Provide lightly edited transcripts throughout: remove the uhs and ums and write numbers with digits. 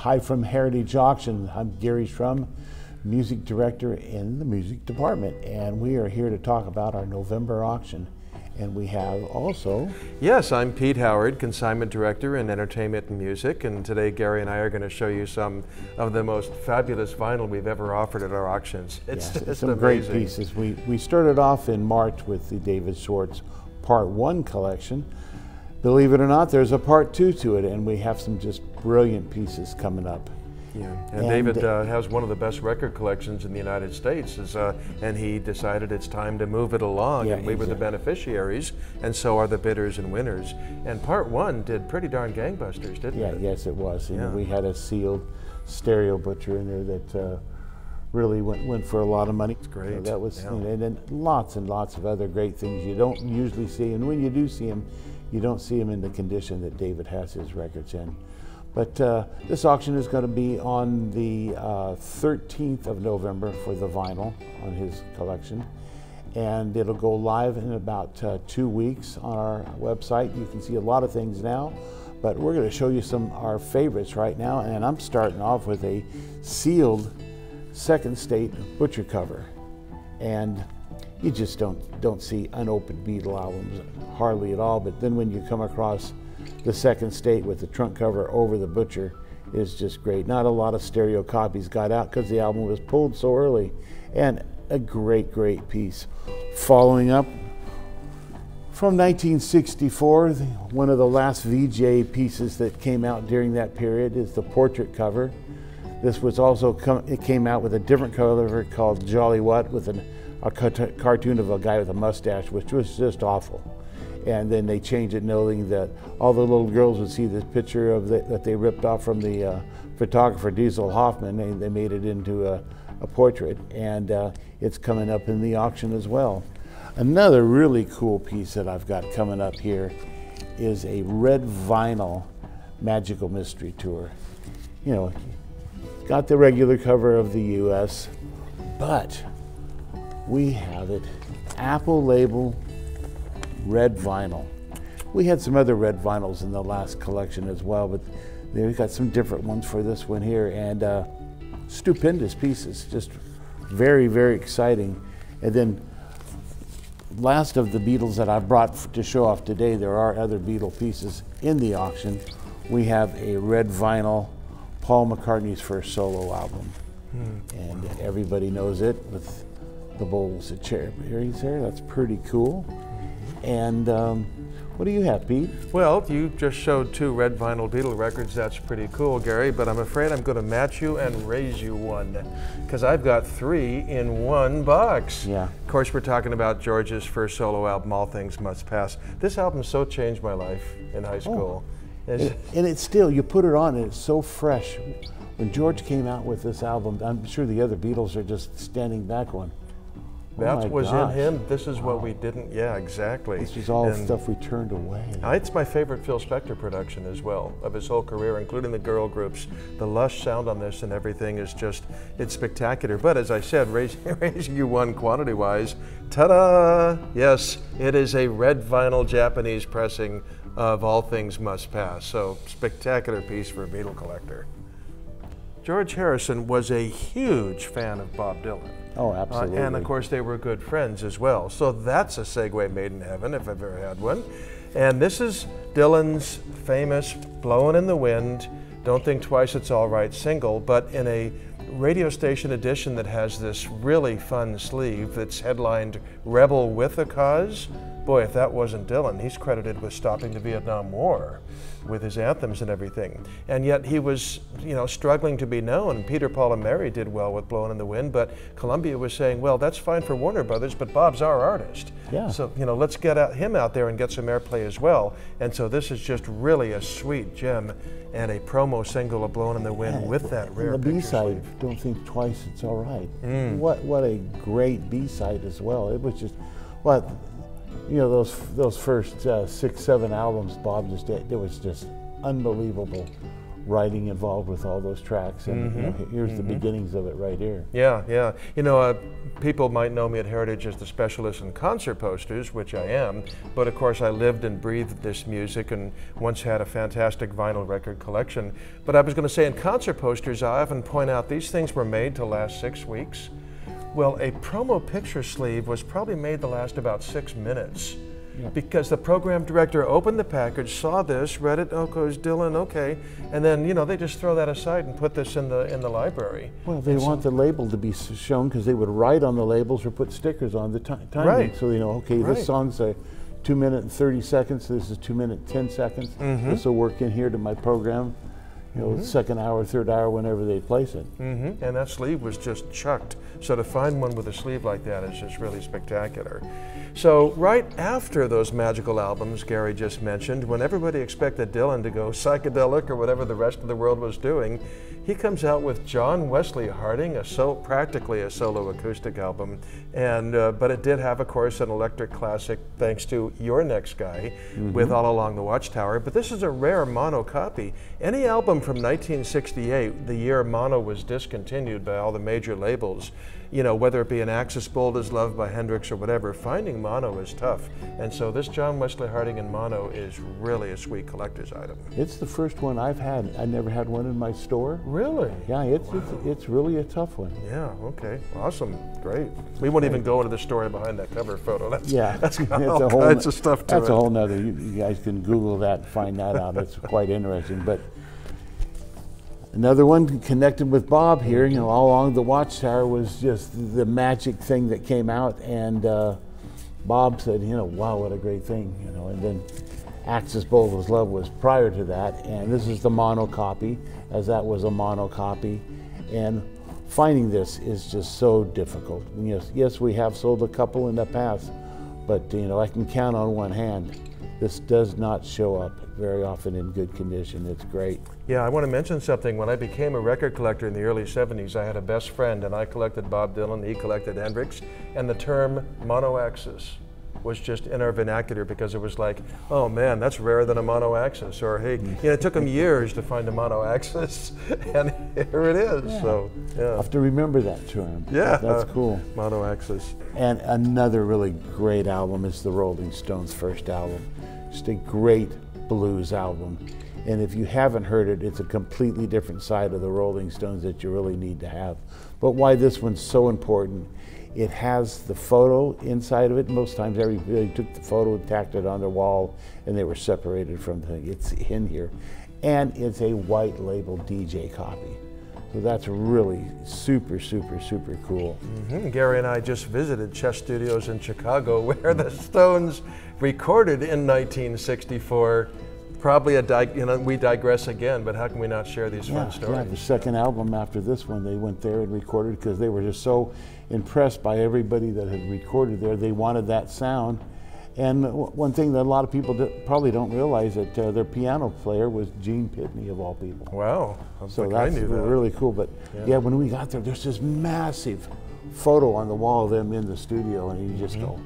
Hi from Heritage Auction. I'm Garry Shrum, music director in the music department, and we are here to talk about our November auction. And we have also... Yes, I'm Pete Howard, consignment director in entertainment and music, and today Garry and I are going to show you some of the most fabulous vinyl we've ever offered at our auctions. It's just some amazing. Great pieces. We started off in March with the David Swartz Part 1 collection. Believe it or not, there's a Part 2 to it, and we have some just brilliant pieces coming up. Yeah, and David has one of the best record collections in the United States, and he decided it's time to move it along, and we were the beneficiaries, and so are the bidders and winners. And Part 1 did pretty darn gangbusters, didn't it? Yes, it was. You know, we had a sealed stereo butcher in there that really went for a lot of money. It's great. So that was, and then lots and lots of other great things you don't usually see, and when you do see them, you don't see them in the condition that David has his records in. But this auction is going to be on the 13th of November for the vinyl on his collection. And it'll go live in about 2 weeks on our website. You can see a lot of things now, but we're going to show you some of our favorites right now. And I'm starting off with a sealed second state butcher cover. And you just don't see unopened Beatle albums hardly at all, but then when you come across the second state with the trunk cover over the butcher is just great. Not a lot of stereo copies got out because the album was pulled so early, and a great piece. Following up from 1964, one of the last VJ pieces that came out during that period is the portrait cover. This was also, it came out with a different cover called Jolly What, with a cartoon of a guy with a mustache, which was just awful. And then they changed it knowing that all the little girls would see this picture of that they ripped off from the photographer Diesel Hoffman. They made it into a portrait, and it's coming up in the auction as well. Another really cool piece that I've got coming up here is a red vinyl Magical Mystery Tour. You know, got the regular cover of the US, but we have it Apple label red vinyl. We had some other red vinyls in the last collection as well, but we've got some different ones for this one here, and stupendous pieces, just very exciting. And then last of the Beatles that I brought to show off today, there are other Beatle pieces in the auction. We have a red vinyl Paul McCartney's first solo album, and everybody knows it with the bowls of cherries there. That's pretty cool. And what do you have, Pete? Well, you just showed 2 red vinyl Beatle records. That's pretty cool, Garry, but I'm afraid I'm going to match you and raise you one, because I've got 3 in one box. Yeah. Of course, we're talking about George's first solo album, All Things Must Pass. This album so changed my life in high school. And it's still, you put it on and it's so fresh. When George came out with this album, I'm sure the other Beatles are just standing back going, that was in him. This is what we didn't. Yeah, exactly. This is all stuff we turned away. It's my favorite Phil Spector production as well, of his whole career, including the girl groups. The lush sound on this and everything is just, it's spectacular. But as I said, raising you one quantity-wise, ta-da! Yes, it is a red vinyl Japanese pressing of All Things Must Pass. So, spectacular piece for a Beatle collector. George Harrison was a huge fan of Bob Dylan. Oh, absolutely. And of course they were good friends as well. So that's a segue made in heaven if I've ever had one. And this is Dylan's famous Blowin' in the Wind, Don't Think Twice It's All Right single, but in a radio station edition that has this really fun sleeve that's headlined Rebel with a Cause. Boy, if that wasn't Dylan, he's credited with stopping the Vietnam War with his anthems and everything. And yet he was, struggling to be known. Peter, Paul, and Mary did well with Blowin' in the Wind, but Columbia was saying, well, that's fine for Warner Brothers, but Bob's our artist. Yeah. So, let's get him out there and get some airplay as well. And so this is just really a sweet gem and a promo single of Blowin' in the Wind with that rare the B-side, sleeve. Don't Think Twice It's All Right. What a great B-side as well. It was just, those first 6, 7 albums Bob just did, it was just unbelievable writing involved with all those tracks, and you know, here's the beginnings of it right here. Yeah, yeah. You know, people might know me at Heritage as the specialist in concert posters, which I am, but of course I lived and breathed this music and once had a fantastic vinyl record collection. But I was going to say, in concert posters, I often point out these things were made to last 6 weeks. Well, a promo picture sleeve was probably made to last about 6 minutes. Yeah. Because the program director opened the package, saw this, read it, oh, goes Dylan, okay, and then, you know, they just throw that aside and put this in the library. Well, they want the label to be shown because they would write on the labels or put stickers on the timing, right. So you know, okay, this song's a 2 minute and 30 seconds. This is 2 minute 10 seconds. This will work in here to my program. You know, second hour, third hour, whenever they place it. And that sleeve was just chucked. So to find one with a sleeve like that is just really spectacular. So right after those magical albums Garry just mentioned, when everybody expected Dylan to go psychedelic or whatever the rest of the world was doing, he comes out with John Wesley Harding, practically a solo acoustic album, and but it did have, of course, an electric classic thanks to your next guy with All Along the Watchtower. But this is a rare mono copy. Any album from 1968, the year mono was discontinued by all the major labels, you know, whether it be an Axis Bold as Love by Hendrix or whatever, finding mono is tough. And so this John Wesley Harding in mono is really a sweet collector's item. It's the first one I've had. I never had one in my store. Really? Yeah, it's really a tough one. Yeah, okay, awesome, great. We won't even go into the story behind that cover photo. That's got it's all kinds of stuff to it. That's a whole nother, you guys can Google that and find that out. It's quite interesting. But another one connected with Bob here, you know, All Along the Watchtower was just the magic thing that came out, and Bob said, you know, wow, what a great thing, you know, and then Axis Bold as Love was prior to that, and this is the mono copy, as that was a mono copy, and finding this is just so difficult. And yes, we have sold a couple in the past, but you know, I can count on one hand. This does not show up very often in good condition. It's great. Yeah, I want to mention something. When I became a record collector in the early 70s, I had a best friend, and I collected Bob Dylan, he collected Hendrix, and the term mono axis was just in our vernacular because it was like, oh man, that's rarer than a mono axis, or hey, you know, it took him years to find a mono axis, and here it is. Yeah. So yeah, I have to remember that term. Yeah, that's cool. Mono axis. And another really great album is the Rolling Stones' first album. Just a great blues album. And if you haven't heard it, it's a completely different side of the Rolling Stones that you really need to have. But why this one's so important, it has the photo inside of it. Most times everybody took the photo, tacked it on their wall, and they were separated from the thing. It's in here. And it's a white label DJ copy. So that's really super, super, super cool. Garry and I just visited Chess Studios in Chicago, where the Stones recorded in 1964. Probably we digress again, but how can we not share these fun stories? Yeah, the second album after this one, they went there and recorded because they were just so impressed by everybody that had recorded there. They wanted that sound. And one thing that a lot of people probably don't realize, that their piano player was Gene Pitney, of all people. Wow. So that's really cool. But yeah, when we got there, there's this massive photo on the wall of them in the studio, and you just go,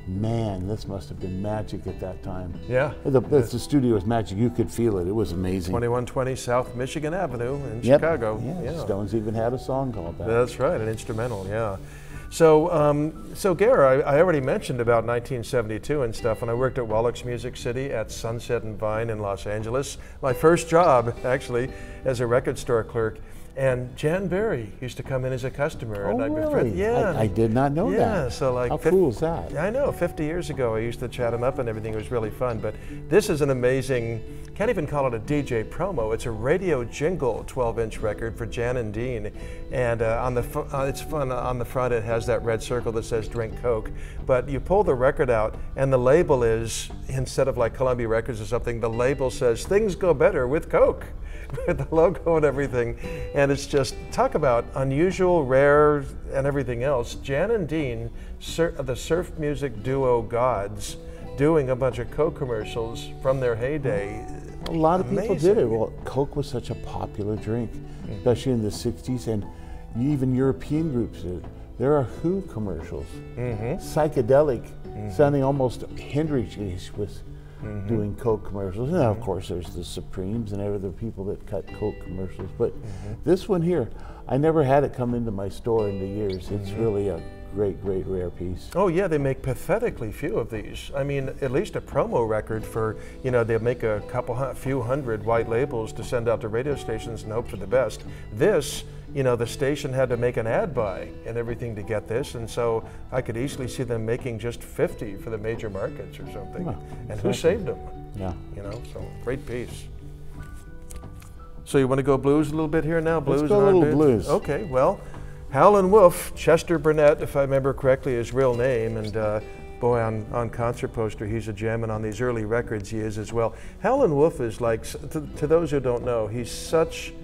man, this must have been magic at that time. Yeah. The studio was magic. You could feel it. It was amazing. 2120 South Michigan Avenue in Chicago. Yeah. Stones even had a song called that. That's right, an instrumental, yeah. So Garry, I already mentioned about 1972 and stuff, and I worked at Wallach's Music City at Sunset and Vine in Los Angeles. My first job, actually, as a record store clerk. And Jan Berry used to come in as a customer. Oh, and really? Yeah. I did not know that. Yeah, so like... How cool is that? I know, 50 years ago I used to chat him up and everything. It was really fun. But this is an amazing, can't even call it a DJ promo. It's a radio jingle 12-inch record for Jan and Dean. And it's fun. On the front it has that red circle that says Drink Coke. But you pull the record out and the label is, instead of like Columbia Records or something, the label says Things Go Better with Coke. With the logo and everything, and it's just, talk about unusual, rare, and everything else. Jan and Dean, the surf music duo gods, doing a bunch of Coke commercials from their heyday. A lot of people did it. Well, Coke was such a popular drink, especially in the 60s, and even European groups did it. There are Who commercials, psychedelic, sounding almost Hendrix-ish with doing Coke commercials. And of course there's the Supremes and other people that cut Coke commercials. But this one here, I never had it come into my store in the years. It's really a great, great rare piece. Oh yeah, they make pathetically few of these. I mean, at least a promo record for, you know, they make a few hundred white labels to send out to radio stations and hope for the best. This, you know, the station had to make an ad buy and everything to get this, and so I could easily see them making just 50 for the major markets or something. Well, and who saved them? Yeah. You know, so great piece. So you want to go blues a little bit here now? Blues. Let's go a little blues. Okay, well, Howlin' Wolf, Chester Burnett, if I remember correctly, his real name, and boy, on concert poster, he's a gem, and on these early records, he is as well. Howlin' Wolf is like, to those who don't know, he's such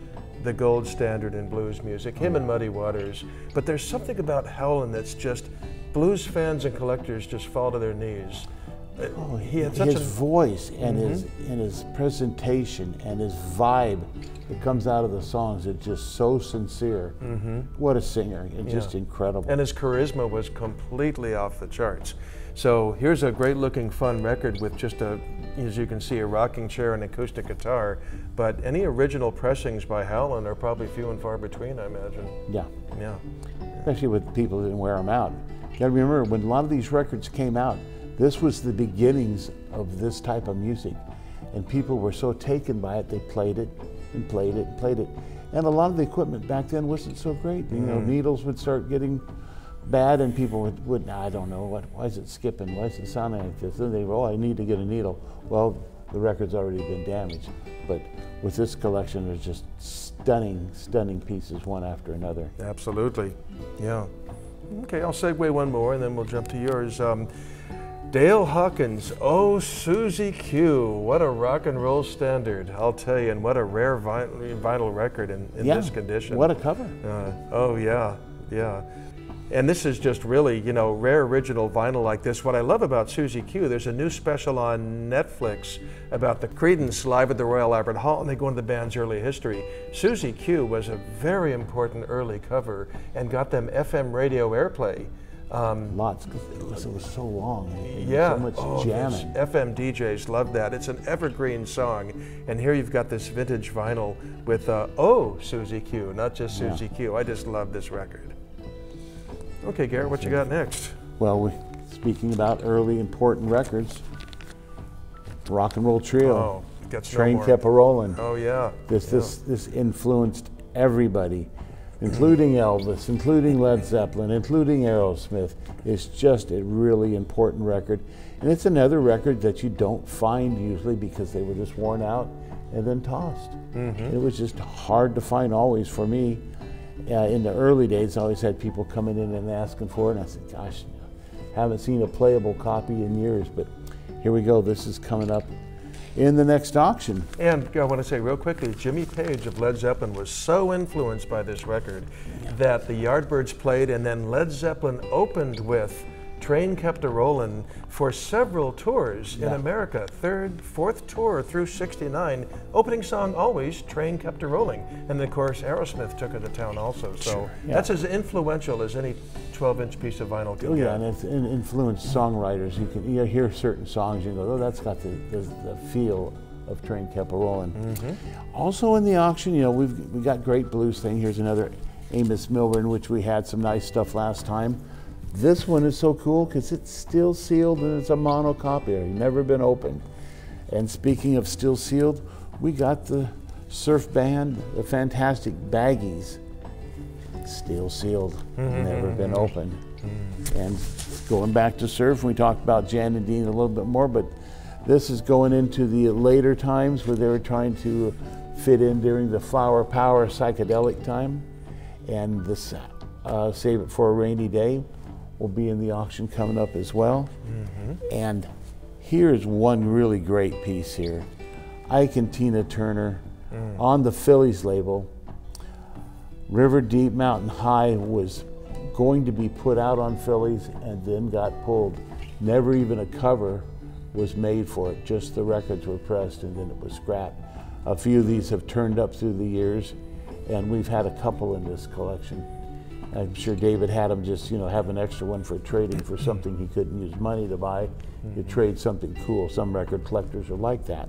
the gold standard in blues music, him and Muddy Waters, but there's something about Howlin' that's just, blues fans and collectors just fall to their knees. Oh, he had such his voice and his presentation and his vibe that comes out of the songs, it's just so sincere. What a singer, it's just incredible. And his charisma was completely off the charts. So here's a great looking fun record with just a, as you can see, a rocking chair and acoustic guitar, but any original pressings by Howlin' are probably few and far between, I imagine. Yeah. Yeah. Especially with people that didn't wear them out. You gotta remember, when a lot of these records came out, this was the beginnings of this type of music. And people were so taken by it, they played it and played it and played it. And a lot of the equipment back then wasn't so great. You know, needles would start getting bad and people would I don't know, why is it skipping? Why is it sounding like this? Then they go, oh, I need to get a needle. Well, the record's already been damaged. But with this collection, there's just stunning, stunning pieces one after another. Absolutely, yeah. Okay, I'll segue one more and then we'll jump to yours. Dale Hawkins, Oh Susie Q, what a rock and roll standard, I'll tell you, and what a rare vinyl record in this condition. What a cover. Oh yeah, yeah. And this is just really, you know, rare original vinyl like this. What I love about Susie Q, there's a new special on Netflix about the Creedence live at the Royal Albert Hall, and they go into the band's early history. Susie Q was a very important early cover and got them FM radio airplay. Lots, because it was so long. Yeah, so much jamming. FM DJs love that. It's an evergreen song, and here you've got this vintage vinyl with Oh Susie Q, not just Susie Q. I just love this record. Okay, Garrett, what you got next? Well, speaking about early important records, Rock and Roll Trio. Oh, Train kept a rolling. Oh yeah. This influenced everybody, including Elvis, including Led Zeppelin, including Aerosmith. It's just a really important record. And it's another record that you don't find usually because they were just worn out and then tossed. It was just hard to find always for me. In the early days, I always had people coming in and asking for it, and I said, gosh, haven't seen a playable copy in years, but here we go. This is coming up in the next auction. And I want to say real quickly, Jimmy Page of Led Zeppelin was so influenced by this record that the Yardbirds played, and then Led Zeppelin opened with Train Kept a Rollin' for several tours in America. Third, fourth tour through '69. Opening song always, Train Kept a Rollin'. And of course, Aerosmith took it to town also. So that's as influential as any 12-inch piece of vinyl can get. And it's influenced songwriters. You hear certain songs, you go, oh, that's got the feel of Train Kept a Rollin'. Also in the auction, you know, we got great blues thing. Here's another Amos Milburn, which we had some nice stuff last time. This one is so cool because it's still sealed and it's a monocopier, never been opened. And speaking of still sealed, we got the surf band, the fantastic Baggies, still sealed, never been opened. And going back to surf, we talked about Jan and Dean a little bit more, but this is going into the later times where they were trying to fit in during the Flower Power psychedelic time. And this Save It for a Rainy Day will be in the auction coming up as well. And here's one really great piece here. Ike and Tina Turner on the Phillies label. River Deep Mountain High was going to be put out on Phillies and then got pulled. Never even a cover was made for it, just the records were pressed and then it was scrapped. A few of these have turned up through the years, and we've had a couple in this collection. I'm sure David had him just, have an extra one for trading for something he couldn't use money to buy. You trade something cool. Some record collectors are like that.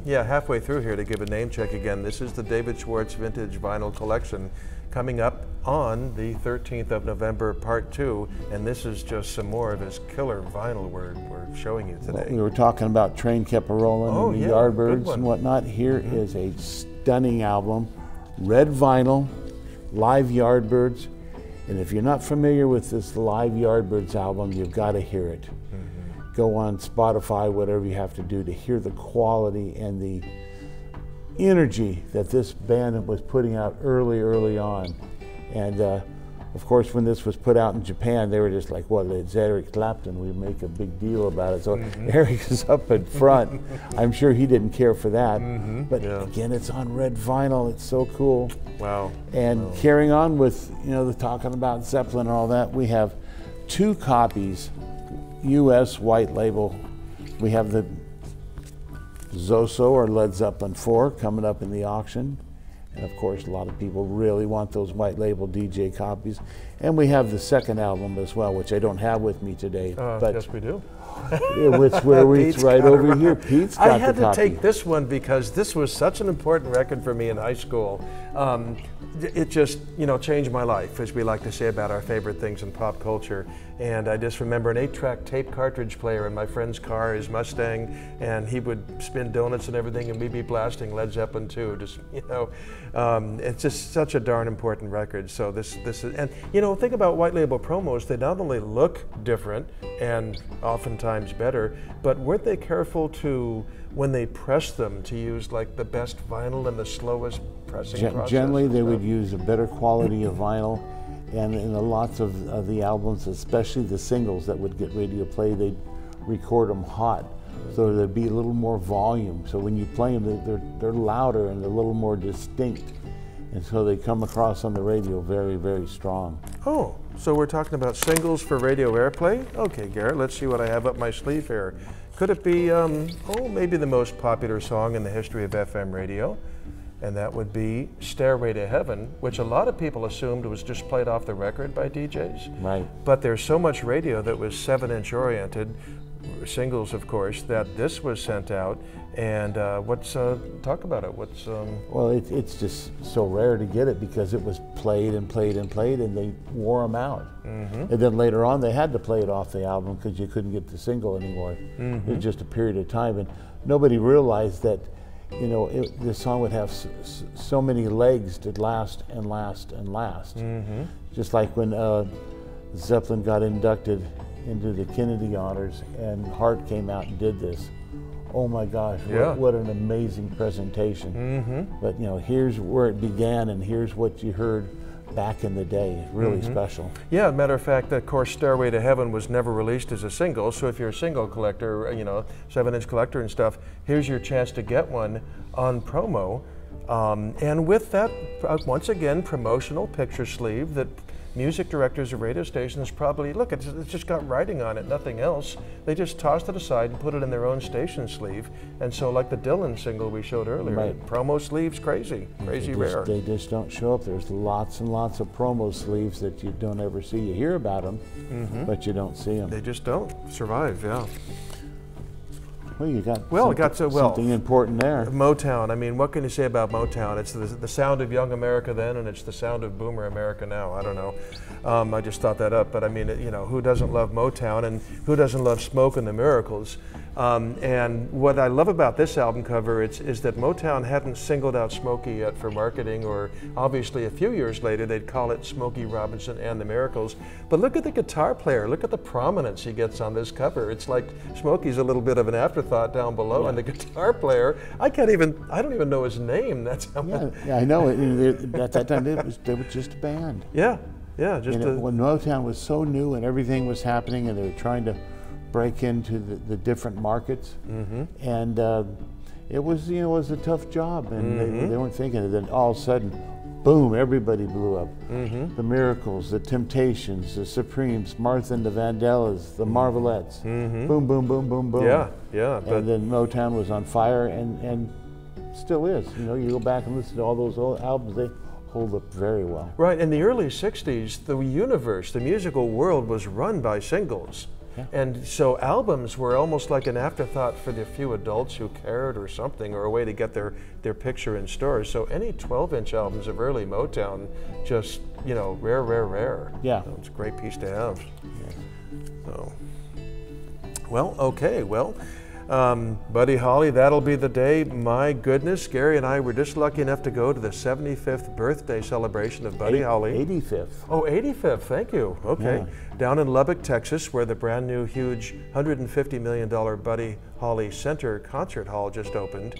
Yeah, halfway through here to give a name check again. This is the David Swartz Vintage Vinyl Collection coming up on the 13th of November, Part 2. And this is just some more of his killer vinyl we're showing you today. Well, we were talking about Train Kept A-Rollin' and the Yardbirds and whatnot. Here is a stunning album, red vinyl, live Yardbirds. And if you're not familiar with this live Yardbirds album, you've got to hear it. Go on Spotify, whatever you have to do to hear the quality and the energy that this band was putting out early on. And of course, when this was put out in Japan, they were just like, well, it's Eric Clapton, we make a big deal about it. So Eric is up in front. I'm sure he didn't care for that. But again, it's on red vinyl. It's so cool. Wow. And carrying on with, the talking about Zeppelin and all that, we have 2 copies, U.S. white label. We have the Zoso or Led Zeppelin 4 coming up in the auction. And of course, a lot of people really want those white label DJ copies. And we have the second album as well, which I don't have with me today. But yes, we do. It's right over here. Pete's got the copy. I had to take this one because this was such an important record for me in high school. It just, changed my life, as we like to say about our favorite things in pop culture. And I just remember an 8-track tape cartridge player in my friend's car, his Mustang, and he would spin donuts and everything, and we'd be blasting Led Zeppelin 2. Just, it's just such a darn important record. So this is, and think about white label promos. They not only look different and oftentimes better, but weren't they careful to, when they press them, to use like the best vinyl and the slowest pressing process? Generally, they would use a better quality of vinyl. And in lots of the albums, especially the singles that would get radio play, they'd record them hot. So there'd be a little more volume. So when you play them, they're louder and they're a little more distinct. And so they come across on the radio very, very strong. Oh, so we're talking about singles for radio airplay? Okay, Garrett, let's see what I have up my sleeve here. Could it be, maybe the most popular song in the history of FM radio? And that would be Stairway to Heaven, which a lot of people assumed was just played off the record by DJs. Right. But there's so much radio that was 7-inch oriented, singles of course, that this was sent out. And talk about it. Well, it's just so rare to get it because it was played and played and played, and they wore them out. And then later on, they had to play it off the album because you couldn't get the single anymore. It was just a period of time, and nobody realized that the song would have so many legs to last and last and last. Just like when Zeppelin got inducted into the Kennedy Honors and Hart came out and did this. Oh my gosh, what an amazing presentation. But here's where it began and here's what you heard back in the day. Really special. Yeah, matter of fact, of course, Stairway to Heaven was never released as a single, so if you're a single collector, 7-inch collector and stuff, here's your chance to get one on promo. And with that, once again, promotional picture sleeve that music directors of radio stations probably, look, it's just got writing on it, nothing else. They just tossed it aside and put it in their own station sleeve. And so like the Dylan single we showed earlier, promo sleeves, crazy rare. They just don't show up. There's lots and lots of promo sleeves that you don't ever see. You hear about them, but you don't see them. They just don't survive, yeah. Well, you got something important there. Motown. I mean, what can you say about Motown? It's the sound of young America then, and it's the sound of boomer America now. I don't know. I just thought that up, but I mean, who doesn't love Motown, and who doesn't love Smoke and the Miracles? And what I love about this album cover is that Motown hadn't singled out Smokey yet for marketing, or obviously a few years later they'd call it Smokey Robinson and the Miracles. But look at the guitar player, look at the prominence he gets on this cover. It's like Smokey's a little bit of an afterthought down below, and the guitar player, I don't even know his name. That's how I know. At that time they were just a band. Yeah. When Motown was so new and everything was happening, and they were trying to break into the different markets, and it was a tough job, and they weren't thinking. And then all of a sudden, boom! Everybody blew up. The Miracles, the Temptations, the Supremes, Martha and the Vandellas, the Marvelettes. Boom, boom, boom, boom, boom. Yeah. And then Motown was on fire, and still is. You go back and listen to all those old albums. They hold up very well. Right, in the early 60s, the universe, the musical world was run by singles. Yeah. And so albums were almost like an afterthought for the few adults who cared or something, or a way to get their picture in stores. So any 12-inch albums of early Motown, just, you know, rare, rare, rare. Yeah. So it's a great piece to have. Yeah. So, well, okay, well, Buddy Holly, that'll be the day. My goodness, Gary and I were just lucky enough to go to the 75th birthday celebration of Buddy Holly. 85th. Oh, 85th, thank you. Okay. Yeah. Down in Lubbock, Texas, where the brand new huge $150 million Buddy Holly Center concert hall just opened.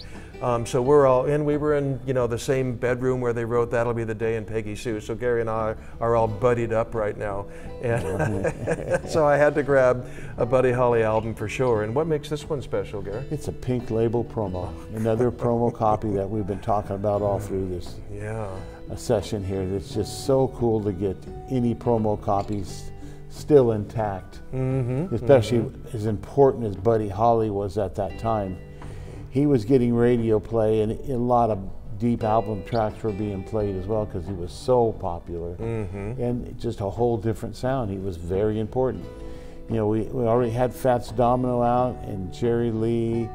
So we're all in. We were in, you know, the same bedroom where they wrote "That'll Be the Day" and Peggy Sue. So Gary and I are all buddied up right now, and so I had to grab a Buddy Holly album for sure. And what makes this one special, Gary? It's a pink label promo, another promo copy that we've been talking about all through this session here. It's just so cool to get any promo copies still intact, especially as important as Buddy Holly was at that time. He was getting radio play, and a lot of deep album tracks were being played as well because he was so popular, and just a whole different sound. He was very important. You know, we already had Fats Domino out, and Jerry Lee,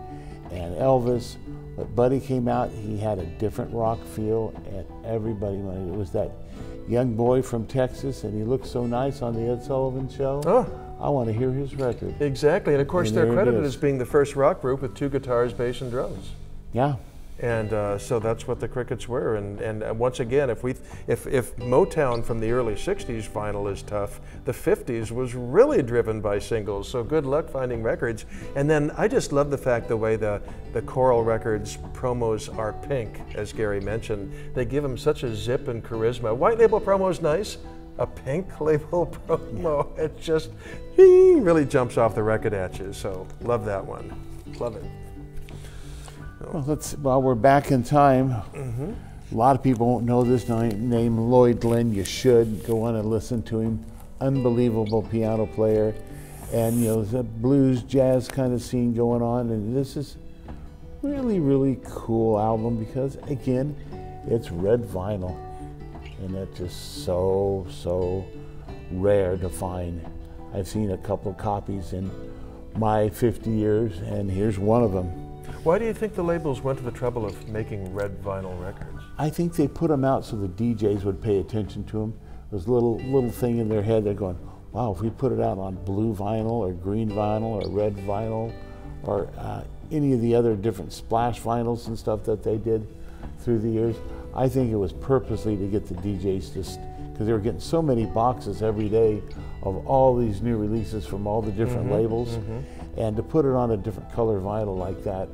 and Elvis, but Buddy came out. He had a different rock feel, and everybody wanted it. It was that young boy from Texas, and he looked so nice on the Ed Sullivan Show. Oh. I want to hear his record. Exactly, and of course they're credited as being the first rock group with 2 guitars, bass, and drums. Yeah. And so that's what the Crickets were. And once again, if Motown from the early 60s vinyl is tough, the 50s was really driven by singles. So good luck finding records. And then I just love the fact the way the Coral Records promos are pink, as Gary mentioned. They give them such a zip and charisma. White label promo is nice. A pink label promo, it just really jumps off the record at you. So love that one. Love it. Well, while we're back in time, a lot of people won't know this name, Lloyd Glenn. You should go on and listen to him. Unbelievable piano player, and you know, the blues jazz kind of scene going on. And this is really, really cool album because again, it's red vinyl, and that's just so rare to find. I've seen a couple copies in my 50 years, and here's one of them. Why do you think the labels went to the trouble of making red vinyl records? I think they put them out so the DJs would pay attention to them. There's a little thing in their head, they're going, wow, if we put it out on blue vinyl or green vinyl or red vinyl or any of the other different splash vinyls and stuff that they did through the years, I think it was purposely to get the DJs just, because they were getting so many boxes every day of all these new releases from all the different labels, and to put it on a different color vinyl like that,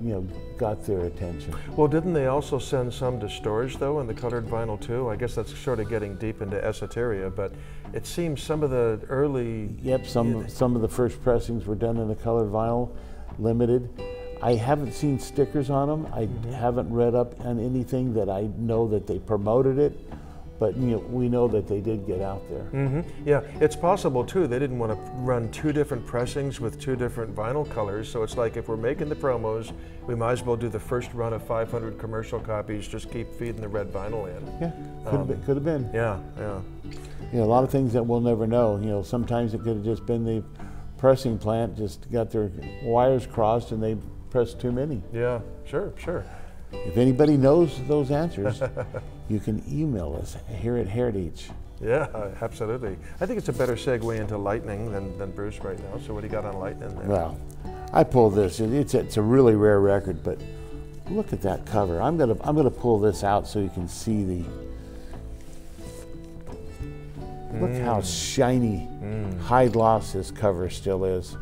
you know, got their attention. Well, didn't they also send some to storage though in the colored vinyl too? I guess that's sort of getting deep into esoteria, but it seems some of the early... Yep, some of the first pressings were done in the colored vinyl, limited. I haven't seen stickers on them. I haven't read up on anything that I know that they promoted it, but you know, we know that they did get out there. Yeah, it's possible too. They didn't want to run 2 different pressings with 2 different vinyl colors. So it's like if we're making the promos, we might as well do the first run of 500 commercial copies. Just keep feeding the red vinyl in. Yeah, could have been. Yeah. You know, a lot of things that we'll never know. You know, sometimes it could have just been the pressing plant just got their wires crossed and they pressed too many. Yeah, sure. If anybody knows those answers, you can email us here at Heritage. Yeah, absolutely. I think it's a better segue into Lightning than Bruce right now. So what do you got on Lightning there? Well, I pulled this. It's a really rare record, but look at that cover. I'm gonna pull this out so you can see the. Look how shiny, high gloss this cover still is.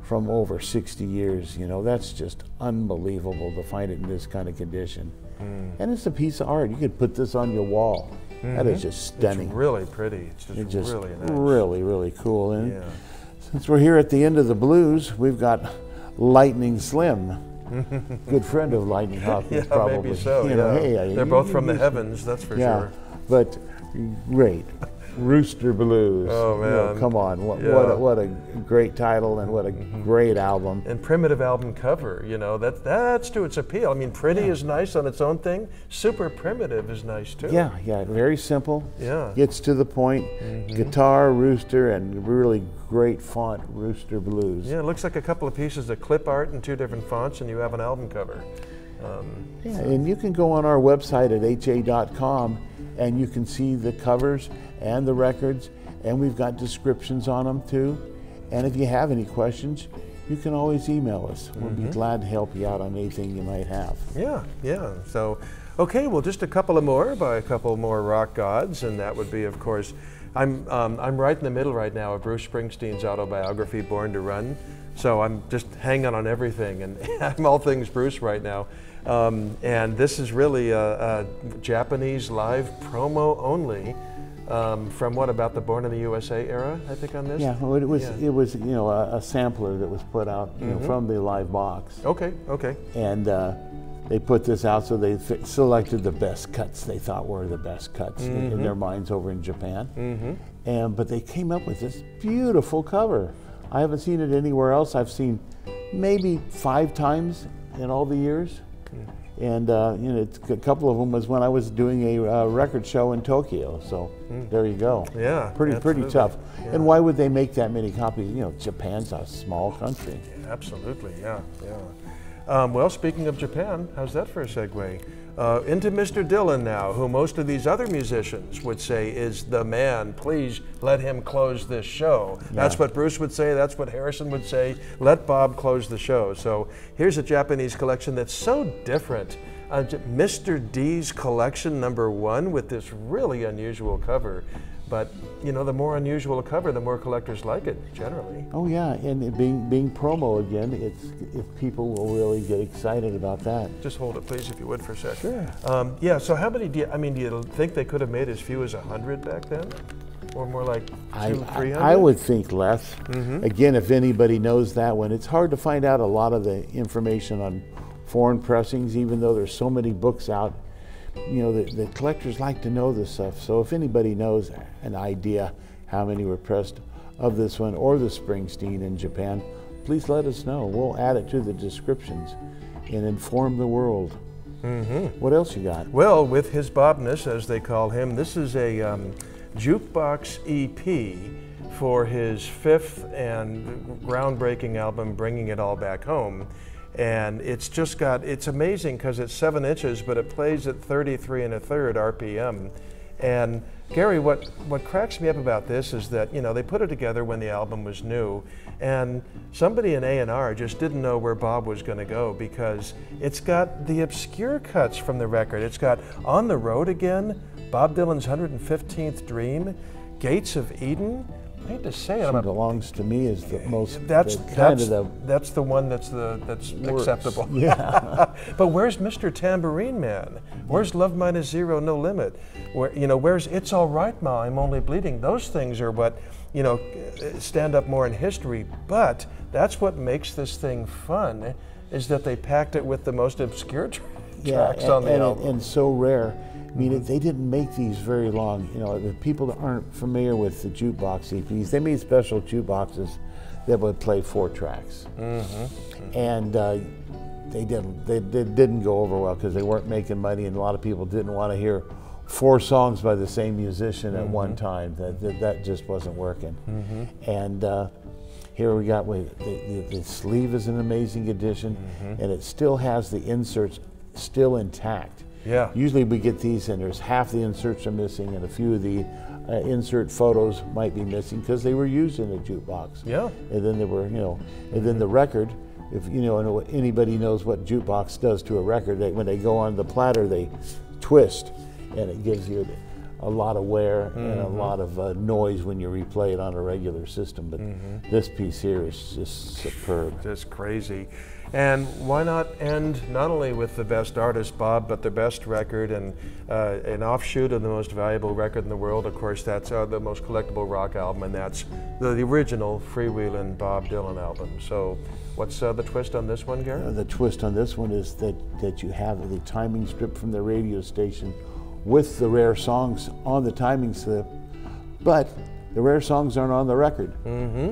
From over 60 years, you know, that's just unbelievable to find it in this kind of condition. And it's a piece of art. You could put this on your wall. That is just stunning. It's really pretty. It's just really nice. Really cool. And since we're here at the end of the blues, we've got Lightning Slim. Good friend of Lightning Hopkins, probably. Maybe so. You know, hey, they're both from the heavens, that's for sure. But great. Rooster Blues. Oh man, you know, come on! What a great title and what a great album. And primitive album cover. You know, that's to its appeal. I mean, pretty is nice on its own thing. Super primitive is nice too. Yeah, very simple. Yeah, gets to the point. Guitar, rooster, and really great font, Rooster Blues. Yeah, it looks like a couple of pieces of clip art in 2 different fonts, and you have an album cover. Yeah, and you can go on our website at ha.com and you can see the covers and the records, and we've got descriptions on them too. And if you have any questions, you can always email us. We'll be glad to help you out on anything you might have. Yeah. So, okay, well, just a couple more by a couple more rock gods, and that would be, of course, I'm right in the middle right now of Bruce Springsteen's autobiography, Born to Run. So I'm just hanging on everything, and I'm all things Bruce right now. And this is really a Japanese live promo only from what, about the Born in the USA era, I think, on this? Yeah, well, it was you know, a sampler that was put out you know, from the live box. Okay. And they put this out, so they selected the best cuts they thought were the best cuts in their minds over in Japan. But they came up with this beautiful cover. I haven't seen it anywhere else. I've seen maybe 5 times in all the years. And you know, a couple of them was when I was doing a record show in Tokyo. So there you go. Yeah, pretty tough. Yeah. And why would they make that many copies? You know, Japan's a small country. Yeah, absolutely. Yeah. Well, speaking of Japan, how's that for a segue? Into Mr. Dylan now, who most of these other musicians would say is the man. Please let him close this show. Yeah. That's what Bruce would say. That's what Harrison would say. Let Bob close the show. So here's a Japanese collection that's so different. Mr. D's collection #1 with this really unusual cover. But, you know, the more unusual a cover, the more collectors like it, generally. Oh, yeah, and it being promo again, if people will really get excited about that. Just hold it, please, if you would, for a second. Sure. Yeah, so how many do you think they could have made as few as 100 back then? Or more like 200-300? I would think less. Again, if anybody knows that one, it's hard to find out a lot of the information on foreign pressings, even though there's so many books out. You know, the collectors like to know this stuff, so if anybody knows an idea how many were pressed of this one or the Springsteen in Japan, please let us know. We'll add it to the descriptions and inform the world. What else you got? Well, with his Bobness, as they call him, this is a jukebox EP for his 5th and groundbreaking album, Bringing It All Back Home. And it's just got, it's amazing because it's 7 inches, but it plays at 33 1/3 RPM. And Garry, what cracks me up about this is that, you know, they put it together when the album was new, and somebody in A&R just didn't know where Bob was going to go, because it's got the obscure cuts from the record. It's got On the Road Again, Bob Dylan's 115th Dream, Gates of Eden. I hate to say it, Belongs to Me is the most. That's the one that's acceptable. Yeah. But where's Mr. Tambourine Man? Where's Love Minus Zero, No Limit? Where's It's All Right Ma, I'm Only Bleeding? Those things are what, you know, stand up more in history. But that's what makes this thing fun, is that they packed it with the most obscure tracks on the album. And so rare. I mean, they didn't make these very long. You know, the people that aren't familiar with the jukebox EPs, they made special jukeboxes that would play 4 tracks. And they didn't go over well because they weren't making money, and a lot of people didn't want to hear 4 songs by the same musician at one time. That just wasn't working. And here we got, the sleeve is an amazing addition, and it still has the inserts still intact. Yeah. Usually we get these and there's half the inserts are missing, and a few of the insert photos might be missing because they were used in a jukebox. Yeah. And then there were, you know, and then the record, if you know, anybody knows what jukebox does to a record, when they go on the platter, they twist, and it gives you a lot of wear and a lot of noise when you replay it on a regular system. But this piece here is just superb. Just crazy. And why not end not only with the best artist, Bob, but the best record, and an offshoot of the most valuable record in the world. Of course, that's the most collectible rock album, and that's the original Freewheelin' Bob Dylan album. So what's the twist on this one, Garry? The twist on this one is that you have the timing strip from the radio station with the rare songs on the timing slip, but the rare songs aren't on the record.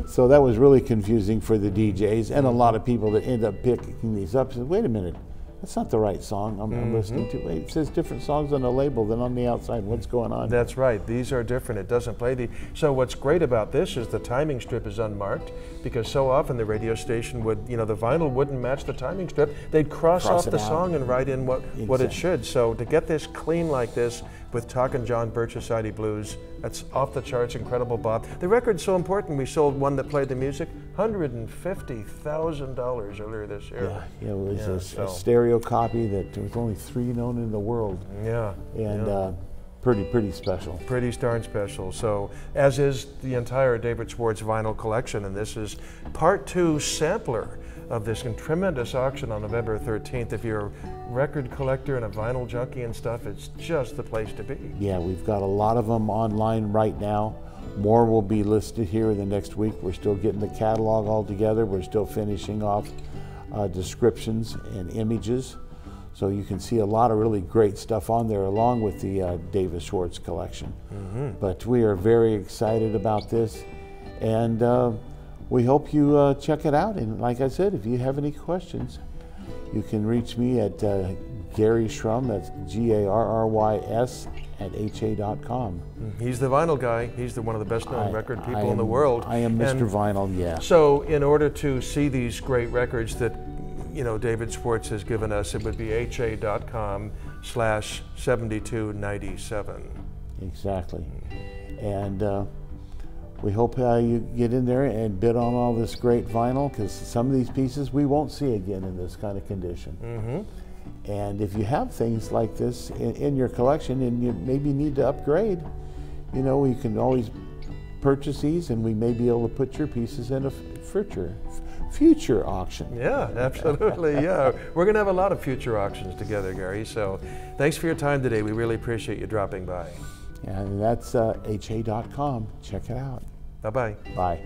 So that was really confusing for the DJs and a lot of people that end up picking these up and said, wait a minute, that's not the right song I'm listening to. Wait, it says different songs on the label than on the outside. What's going on? That's right. These are different. It doesn't play the... So what's great about this is the timing strip is unmarked, because so often the radio station would, you know, the vinyl wouldn't match the timing strip. They'd cross off the song and write in what it should. So to get this clean like this with Talkin' John Birch Society Blues, that's off the charts, incredible, Bob. The record's so important. We sold one that played the music, $150,000 earlier this year. Yeah, it was a stereo copy that there was only 3 known in the world. Yeah. And pretty special. Pretty darn special. So, as is the entire David Swartz vinyl collection, and this is part 2 sampler of this tremendous auction on November 13th. If you're a record collector and a vinyl junkie and stuff, it's just the place to be. Yeah, we've got a lot of them online right now. More will be listed here in the next week. We're still getting the catalog all together. We're still finishing off descriptions and images. So you can see a lot of really great stuff on there along with the David Swartz collection. But we are very excited about this, and we hope you check it out. And like I said, if you have any questions, you can reach me at Garry Shrum, that's Garrys at ha.com. He's the vinyl guy. He's one of the best known record people in the world. I am Mr. Vinyl, yeah. So in order to see these great records that, you know, David Swartz has given us, it would be ha.com/7297. Exactly. And we hope you get in there and bid on all this great vinyl, because some of these pieces we won't see again in this kind of condition. And if you have things like this in your collection and you maybe need to upgrade, you know, you can always purchase these, and we may be able to put your pieces in a future auction. Yeah, absolutely. Yeah, we're going to have a lot of future auctions together, Garry. So thanks for your time today. We really appreciate you dropping by. And that's ha.com. Check it out. Bye-bye. Bye.